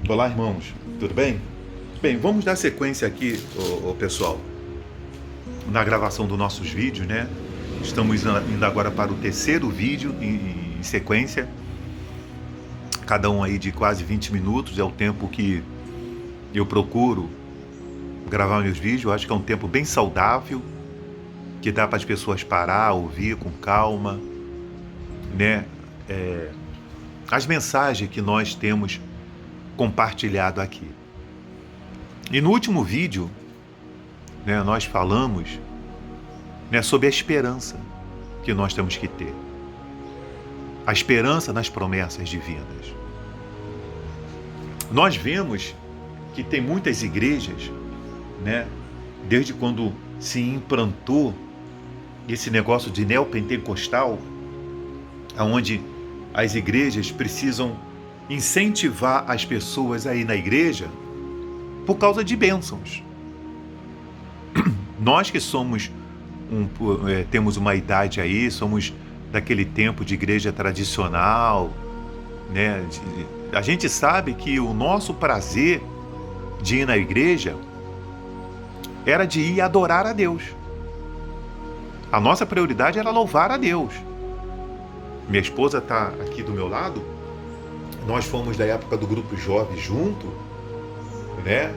Olá, irmãos, tudo bem? Bem, vamos dar sequência aqui, pessoal, na gravação dos nossos vídeos, né? Estamos indo agora para o terceiro vídeo em sequência, cada um aí de quase 20 minutos, é o tempo que eu procuro gravar meus vídeos. Eu acho que é um tempo bem saudável, que dá para as pessoas parar, ouvir com calma, né? As mensagens que nós temos compartilhado aqui. E no último vídeo, né, nós falamos, né, sobre a esperança que nós temos que ter. A esperança nas promessas divinas. Nós vemos que tem muitas igrejas, né, desde quando se implantou esse negócio de neopentecostal, onde as igrejas precisam incentivar as pessoas a ir na igreja por causa de bênçãos. Nós que somos temos uma idade aí, somos daquele tempo de igreja tradicional, né? A gente sabe que o nosso prazer de ir na igreja era de ir adorar a Deus. A nossa prioridade era louvar a Deus. Minha esposa está aqui do meu lado. Nós fomos da época do grupo jovem junto, né?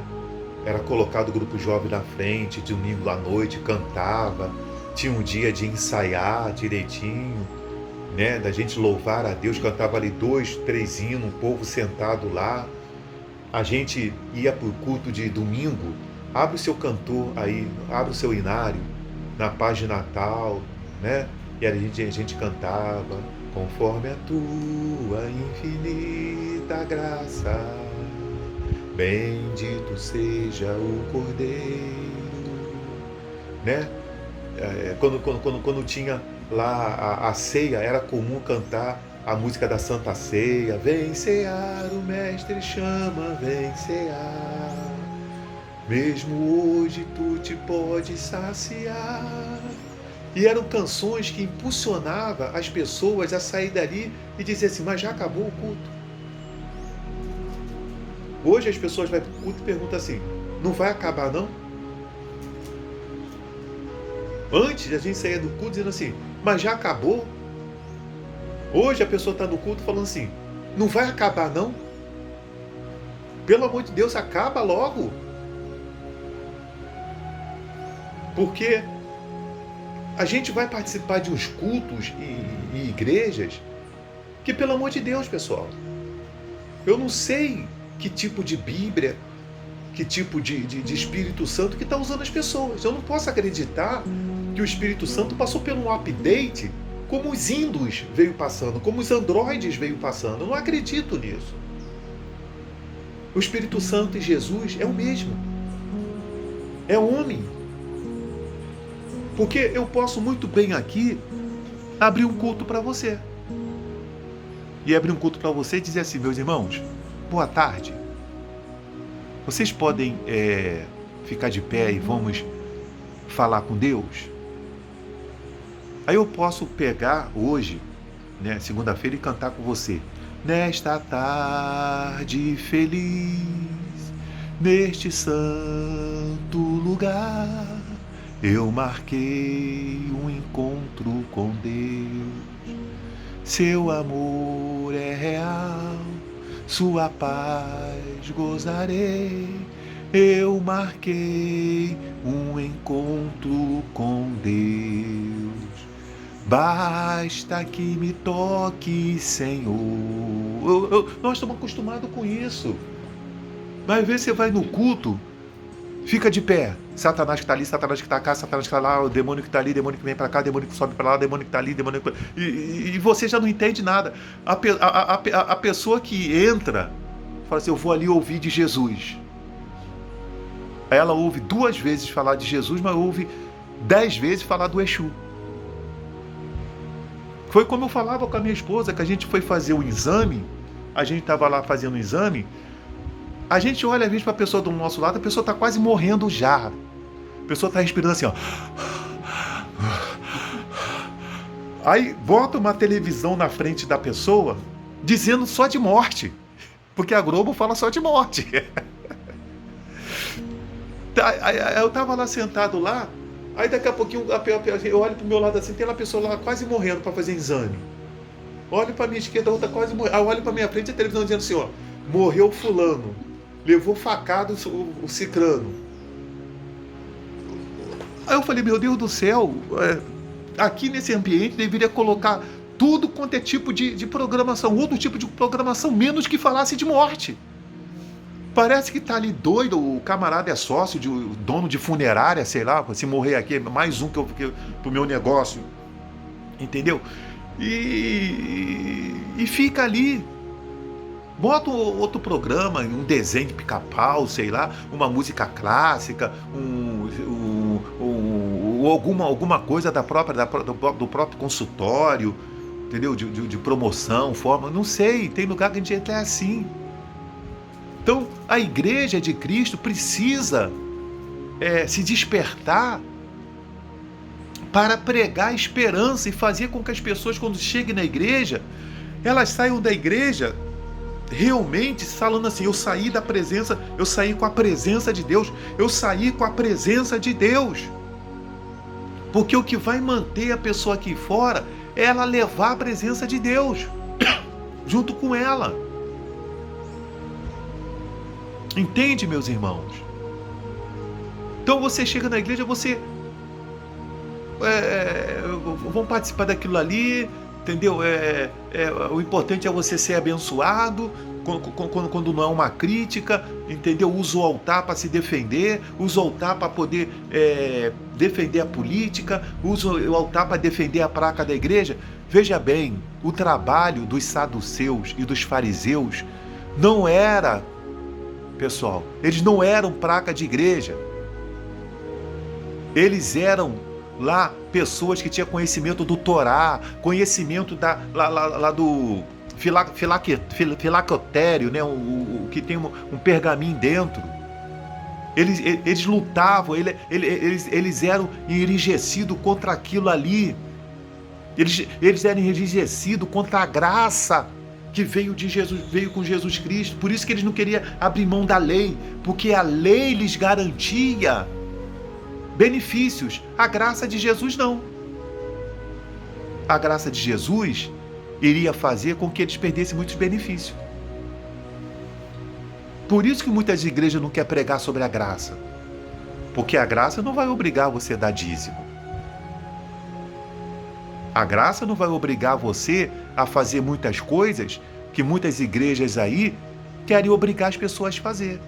Era colocado o grupo jovem na frente, de domingo à noite, cantava. Tinha um dia de ensaiar direitinho, né? Da gente louvar a Deus, cantava ali 2, 3 hinos, o povo sentado lá. A gente ia para o culto de domingo, abre o seu cantor aí, abre o seu inário, na paz de Natal, né? E a gente cantava: conforme a tua infinita graça, bendito seja o Cordeiro, né? Quando tinha lá a ceia, era comum cantar a música da Santa Ceia: vem cear, o mestre chama, vem cear, mesmo hoje tu te podes saciar. E eram canções que impulsionavam as pessoas a sair dali e dizer assim: mas já acabou o culto? Hoje as pessoas vão para o culto e perguntam assim: não vai acabar não? Antes a gente saía do culto dizendo assim: mas já acabou? Hoje a pessoa está no culto falando assim: não vai acabar não? Pelo amor de Deus, acaba logo. Porque a gente vai participar de uns cultos e igrejas que, pelo amor de Deus, pessoal, eu não sei que tipo de Bíblia, que tipo de Espírito Santo que está usando as pessoas. Eu não posso acreditar que o Espírito Santo passou por um update como os Windows veio passando, como os Androids veio passando. Eu não acredito nisso. O Espírito Santo e Jesus é o mesmo. É homem. Porque eu posso muito bem aqui abrir um culto para você. E abrir um culto para você e dizer assim: meus irmãos, boa tarde. Vocês podem ficar de pé e vamos falar com Deus? Aí eu posso pegar hoje, né, segunda-feira, e cantar com você: nesta tarde feliz, neste santo lugar, eu marquei um encontro com Deus. Seu amor é real, sua paz gozarei. Eu marquei um encontro com Deus. Basta que me toque, Senhor. Nós estamos acostumados com isso. Mas às vezes você vai no culto, fica de pé. Satanás que está ali, Satanás que está cá, Satanás que está lá, o demônio que está ali, demônio que vem para cá, demônio que sobe para lá, demônio que está ali, demônio que... E você já não entende nada. A pessoa que entra, fala assim: eu vou ali ouvir de Jesus. Aí ela ouve 2 vezes falar de Jesus, mas ouve 10 vezes falar do Exu. Foi como eu falava com a minha esposa, que a gente foi fazer um exame, a gente estava lá fazendo um exame, a gente olha às vezes para a pessoa do nosso lado, a pessoa está quase morrendo já. A pessoa está respirando assim, ó. Aí bota uma televisão na frente da pessoa, dizendo só de morte. Porque a Globo fala só de morte. Eu tava lá sentado lá, aí daqui a pouquinho eu olho pro meu lado assim, tem uma pessoa lá quase morrendo para fazer exame. Olho para minha esquerda, a outra quase morrendo. Aí eu olho para minha frente, a televisão dizendo assim, ó, morreu fulano, levou facado o cicrano. Aí eu falei, meu Deus do céu, aqui nesse ambiente deveria colocar tudo quanto é tipo de programação, outro tipo de programação, menos que falasse de morte. Parece que tá ali doido, o camarada é sócio, dono de funerária, sei lá, se morrer aqui, mais um pro meu negócio, entendeu? E fica ali, bota outro programa, um desenho de pica-pau, sei lá, uma música clássica, alguma coisa do próprio consultório, entendeu? De promoção, forma, não sei, tem lugar que a gente é assim. Então, a igreja de Cristo precisa se despertar para pregar esperança e fazer com que as pessoas, quando cheguem na igreja, elas saiam da igreja realmente falando assim, eu saí com a presença de Deus, eu saí com a presença de Deus. Porque o que vai manter a pessoa aqui fora é ela levar a presença de Deus junto com ela. Entende, meus irmãos? Então você chega na igreja, você vão participar daquilo ali, entendeu? O importante é você ser abençoado, quando não é uma crítica, entendeu? Usa o altar para se defender, usa o altar para poder defender a política, usa o altar para defender a placa da igreja. Veja bem, o trabalho dos saduceus e dos fariseus não era, pessoal, eles não eram placa de igreja. Eles eram lá pessoas que tinham conhecimento do Torá, conhecimento lá do filacotério, né? O que tem um pergaminho dentro. Eles lutavam, eles eram enrijecidos contra aquilo ali. Eles eram enrijecidos contra a graça que veio com Jesus Cristo. Por isso que eles não queriam abrir mão da lei, porque a lei lhes garantia benefícios. A graça de Jesus não. A graça de Jesus iria fazer com que eles perdessem muitos benefícios. Por isso que muitas igrejas não querem pregar sobre a graça. Porque a graça não vai obrigar você a dar dízimo. A graça não vai obrigar você a fazer muitas coisas que muitas igrejas aí querem obrigar as pessoas a fazer.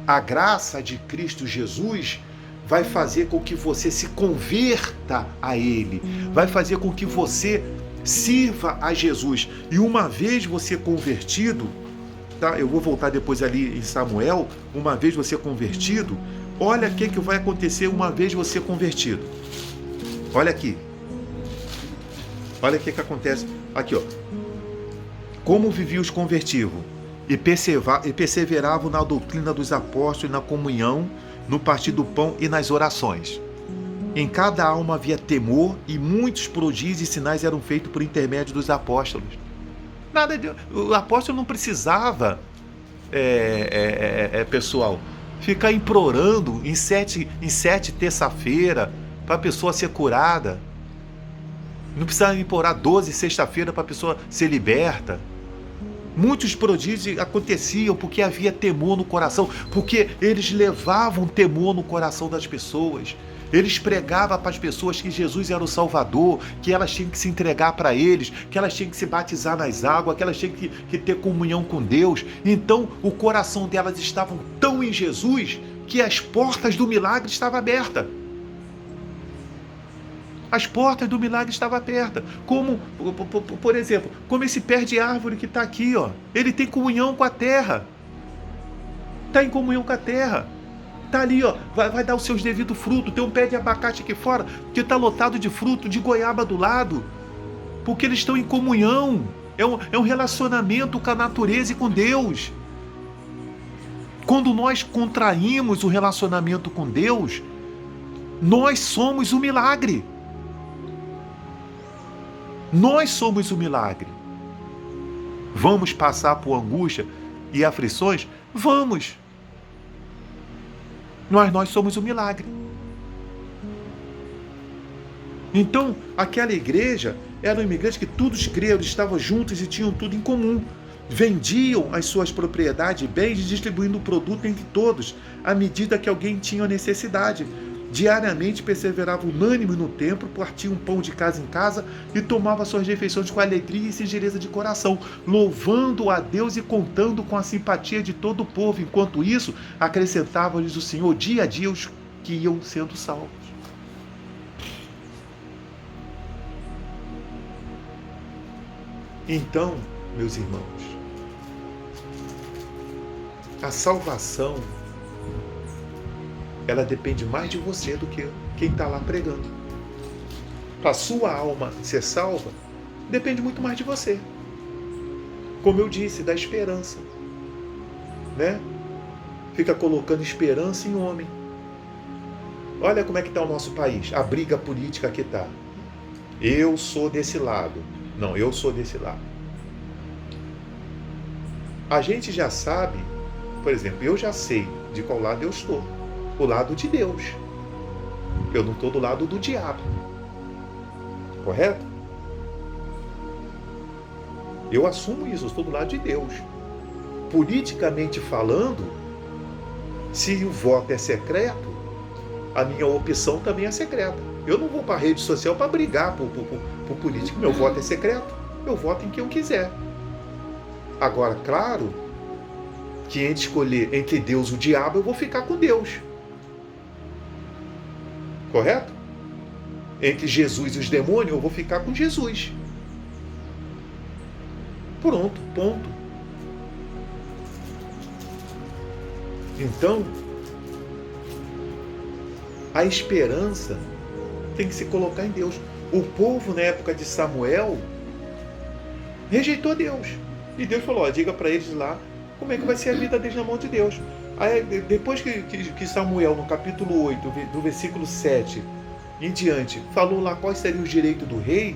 A graça de Cristo Jesus vai fazer com que você se converta a Ele, vai fazer com que você sirva a Jesus. E uma vez você convertido, tá? Eu vou voltar depois ali em Samuel, uma vez você convertido, olha o que vai acontecer uma vez você convertido. Olha aqui. Olha o que acontece. Aqui, ó. Como viviam os convertidos e perseveravam na doutrina dos apóstolos, na comunhão, no partir do pão e nas orações. Em cada alma havia temor e muitos prodígios e sinais eram feitos por intermédio dos apóstolos. O apóstolo não precisava, pessoal, ficar implorando em sete terça-feira para a pessoa ser curada. Não precisava implorar 12 sexta-feira para a pessoa ser liberta. Muitos prodígios aconteciam porque havia temor no coração, porque eles levavam temor no coração das pessoas. Eles pregavam para as pessoas que Jesus era o Salvador, que elas tinham que se entregar para eles, que elas tinham que se batizar nas águas, que elas tinham que ter comunhão com Deus. Então o coração delas estava tão em Jesus que as portas do milagre estavam abertas. As portas do milagre estavam abertas. Como, por exemplo, como esse pé de árvore que está aqui, ó. Ele tem comunhão com a terra. Está em comunhão com a terra. Está ali, ó. Vai dar os seus devidos frutos. Tem um pé de abacate aqui fora que está lotado de fruto, de goiaba do lado. Porque eles estão em comunhão. É um relacionamento com a natureza e com Deus. Quando nós contraímos o relacionamento com Deus, nós somos o milagre. Nós somos o milagre. Vamos passar por angústia? e aflições? Vamos! Mas nós somos o milagre. Então, aquela igreja era uma igreja que todos creram, estavam juntos e tinham tudo em comum. Vendiam as suas propriedades e bens, distribuindo o produto entre todos, à medida que alguém tinha necessidade. Diariamente perseveravam unânimes no templo, partiam pão de casa em casa e tomavam suas refeições com alegria e singeleza de coração, louvando a Deus e contando com a simpatia de todo o povo. Enquanto isso, acrescentava-lhes o Senhor dia a dia os que iam sendo salvos. Então, meus irmãos, a salvação, ela depende mais de você do que quem está lá pregando. Para a sua alma ser salva, depende muito mais de você. Como eu disse, da esperança, né? Fica colocando esperança em homem. Olha como é que está o nosso país, a briga política que está. Eu sou desse lado. Não, eu sou desse lado. A gente já sabe, por exemplo, eu já sei de qual lado eu estou. O lado de Deus. Eu não estou do lado do diabo. Correto? Eu assumo isso, eu estou do lado de Deus. Politicamente falando, se o voto é secreto, a minha opção também é secreta. Eu não vou para a rede social para brigar por político. Meu voto é secreto. Eu voto em quem eu quiser. Agora, claro, que entre escolher entre Deus e o diabo, eu vou ficar com Deus. Correto? Entre Jesus e os demônios, eu vou ficar com Jesus. Pronto, ponto. Então, a esperança tem que se colocar em Deus. O povo, na época de Samuel, rejeitou Deus. E Deus falou, diga para eles lá como é que vai ser a vida deles na mão de Deus. Aí, depois que Samuel, no capítulo 8, do versículo 7 em diante, falou lá quais seriam os direitos do rei,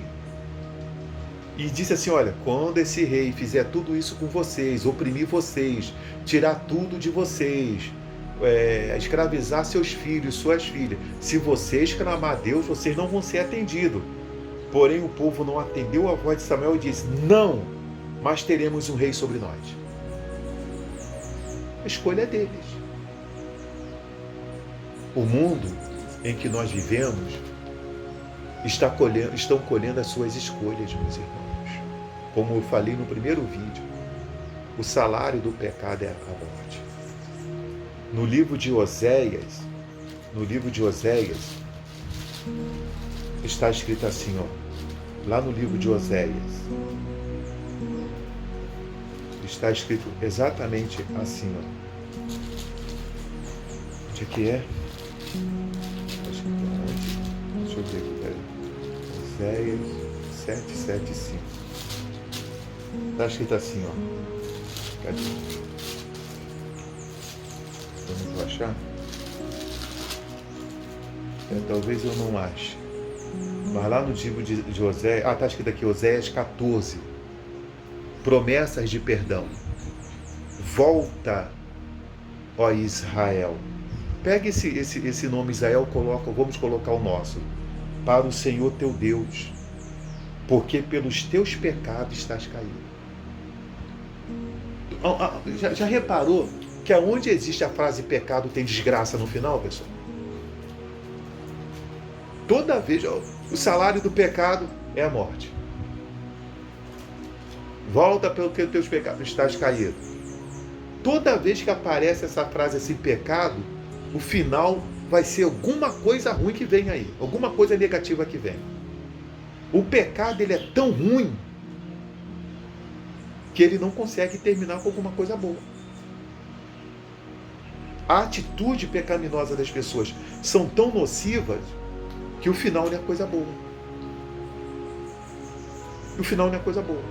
e disse assim, olha, quando esse rei fizer tudo isso com vocês, oprimir vocês, tirar tudo de vocês, escravizar seus filhos, suas filhas, se vocês clamar a Deus, vocês não vão ser atendidos. Porém, o povo não atendeu a voz de Samuel e disse, não, mas teremos um rei sobre nós. A escolha é deles. O mundo em que nós vivemos estão colhendo as suas escolhas, meus irmãos. Como eu falei no primeiro vídeo, o salário do pecado é a morte. No livro de Oséias, está escrito assim, ó, lá no livro de Oséias, está escrito exatamente assim, ó. Onde é que é? Acho que é onde? Deixa eu ver aqui, peraí. Oséias 7:7-5. Está escrito assim, ó. Cadê? Eu não vou achar? Talvez eu não ache. Mas lá no livro de Oséias... está escrito aqui, Oséias 14. Promessas de perdão. Volta, ó Israel. Pega esse nome Israel, vamos colocar o nosso. Para o Senhor teu Deus, porque pelos teus pecados estás caído. Já reparou que aonde existe a frase pecado tem desgraça no final, pessoal? Toda vez, o salário do pecado é a morte. Volta pelo que teus pecados estás caído. Toda vez que aparece essa frase assim, pecado, o final vai ser alguma coisa ruim que vem aí, alguma coisa negativa que vem. O pecado, ele é tão ruim que ele não consegue terminar com alguma coisa boa. A atitude pecaminosa das pessoas são tão nocivas que o final não é coisa boa. O final não é coisa boa.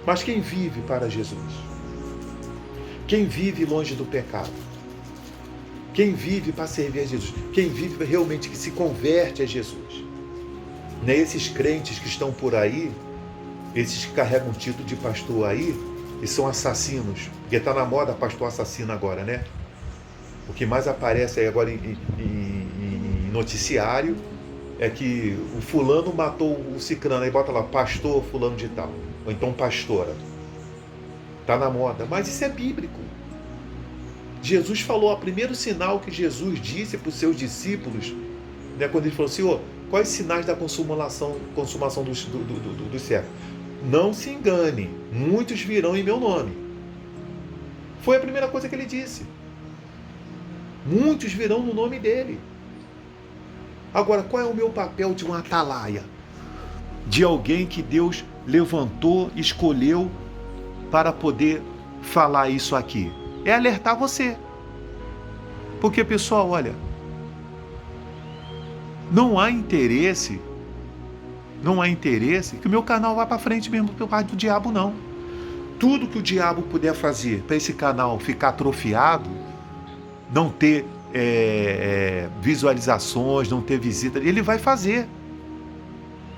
Mas quem vive para Jesus? Quem vive longe do pecado? Quem vive para servir a Jesus? Quem vive realmente que se converte a Jesus? Não é esses crentes que estão por aí, esses que carregam o título de pastor aí, e são assassinos, porque está na moda pastor assassino agora, né? O que mais aparece aí agora em noticiário é que o fulano matou o cicrano, aí bota lá, pastor fulano de tal, ou então pastora. Está na moda, mas isso é bíblico. Jesus falou, o primeiro sinal que Jesus disse para os seus discípulos, né, quando ele falou assim, quais sinais da consumação do século? Não se engane, muitos virão em meu nome. Foi a primeira coisa que ele disse. Muitos virão no nome dele. Agora, qual é o meu papel de um atalaia? De alguém que Deus levantou, escolheu para poder falar isso aqui? É alertar você. Porque, pessoal, olha, não há interesse que o meu canal vá para frente mesmo por parte do diabo, não. Tudo que o diabo puder fazer para esse canal ficar atrofiado, não ter visualizações, não ter visita, ele vai fazer.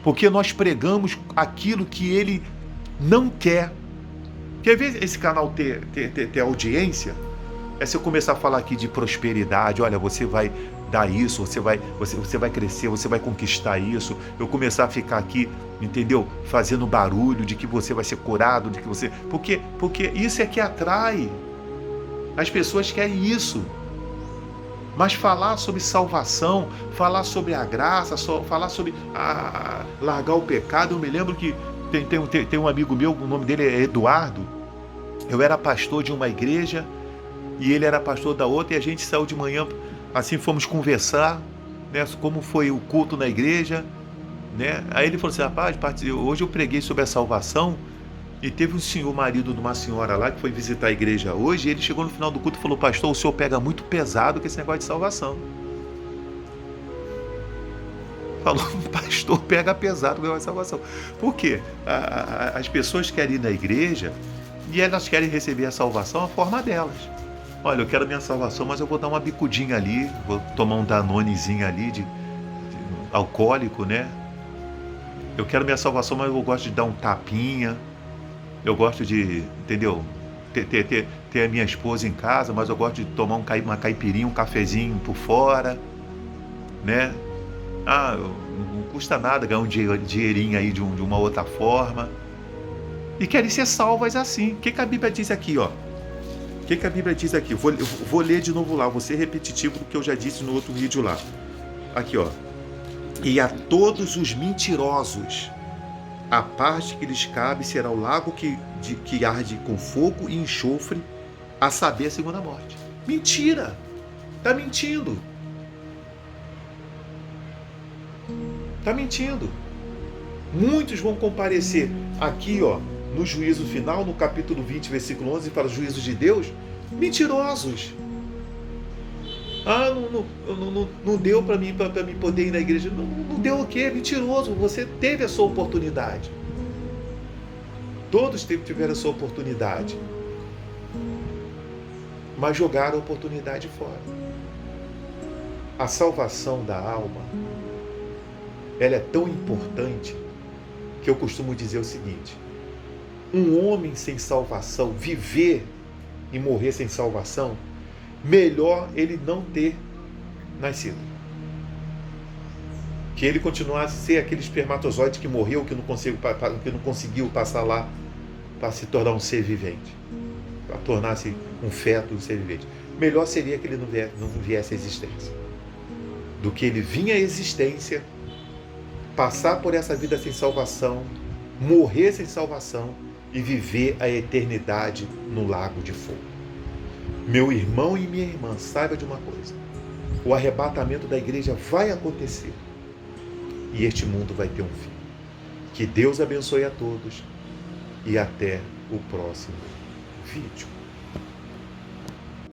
Porque nós pregamos aquilo que ele não quer. Quer ver esse canal ter audiência? É se eu começar a falar aqui de prosperidade, olha, você vai dar isso, você vai crescer, você vai conquistar isso. Eu começar a ficar aqui, entendeu? Fazendo barulho de que você vai ser curado, de que você... Porque isso é que atrai. As pessoas querem isso. Mas falar sobre salvação, falar sobre a graça, falar sobre largar o pecado, eu me lembro que tem um amigo meu, o nome dele é Eduardo. Eu era pastor de uma igreja e ele era pastor da outra, e a gente saiu de manhã, assim, fomos conversar, né, como foi o culto na igreja, né? Aí ele falou assim, rapaz, hoje eu preguei sobre a salvação, e teve um senhor, marido de uma senhora lá, que foi visitar a igreja hoje, e ele chegou no final do culto e falou, pastor, o senhor pega muito pesado com esse negócio de salvação. Falou, pastor, pega pesado com o negócio de salvação. Por quê? As pessoas querem ir na igreja e elas querem receber a salvação a forma delas. Olha, eu quero minha salvação, mas eu vou dar uma bicudinha ali, vou tomar um danonezinho ali de alcoólico, né? Eu quero minha salvação, mas eu gosto de dar um tapinha. Eu gosto de, entendeu? Ter a minha esposa em casa, mas eu gosto de tomar uma caipirinha, um cafezinho por fora, né? Não custa nada ganhar um dinheirinho aí de uma outra forma. E querem ser salvas assim. O que a Bíblia diz aqui, ó? O que a Bíblia diz aqui? Eu vou ler de novo lá, vou ser repetitivo do que eu já disse no outro vídeo lá. Aqui, ó. E a todos os mentirosos, a parte que lhes cabe será o lago que arde com fogo e enxofre, a saber, a segunda morte. Mentira! Está mentindo. Está mentindo. Muitos vão comparecer aqui, ó, no juízo final, no capítulo 20, versículo 11, para os juízos de Deus, mentirosos. Não deu para mim poder ir na igreja. Não deu o quê? Mentiroso. Você teve a sua oportunidade. Todos tiveram a sua oportunidade. Mas jogaram a oportunidade fora. A salvação da alma, ela é tão importante que eu costumo dizer o seguinte: um homem sem salvação, viver e morrer sem salvação, melhor ele não ter nascido. Que ele continuasse a ser aquele espermatozoide que morreu, que não conseguiu passar lá para se tornar um ser vivente, para tornar-se um feto, um ser vivente. Melhor seria que ele não viesse à existência, do que ele vinha à existência, passar por essa vida sem salvação, morrer sem salvação e viver a eternidade no lago de fogo. Meu irmão e minha irmã, saiba de uma coisa: o arrebatamento da igreja vai acontecer e este mundo vai ter um fim. Que Deus abençoe a todos e até o próximo vídeo.